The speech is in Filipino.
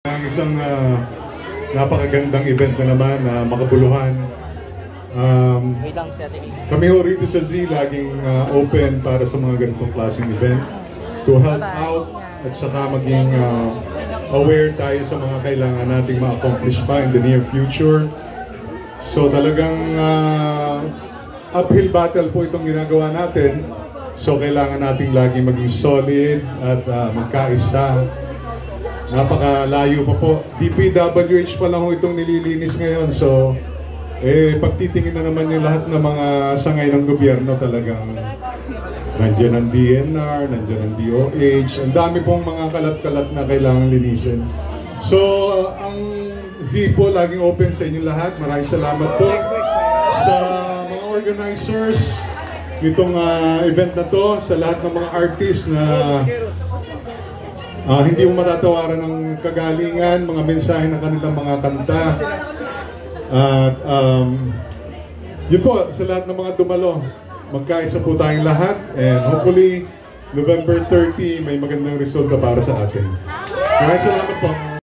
Ang isang napakagandang event na naman na makabuluhan. Kami ho rito sa Z laging open para sa mga ganitong klaseng event to help out at saka maging aware tayo sa mga kailangan nating ma-accomplish pa in the near future. So talagang uphill battle po itong ginagawa natin. So kailangan nating laging maging solid at magkaisa. Napakalayo pa po. DPWH pa lang ho itong nililinis ngayon. So, pagtitingin na naman yung lahat ng mga sangay ng gobyerno talagang nandiyan ang DNR, nandiyan ang DOH. Ang dami pong mga kalat-kalat na kailangan linisin. So, ang Z po laging open sa inyo lahat. Maraming salamat po sa mga organizers nitong event na to, sa lahat ng mga artists na hindi mo matatawaran ng kagalingan, mga mensahe ng kanilang mga kanta. At yun po, sa lahat ng mga dumalo, magkaisa po tayong lahat. And hopefully, November 30, may magandang resulta para sa atin. Maraming salamat po.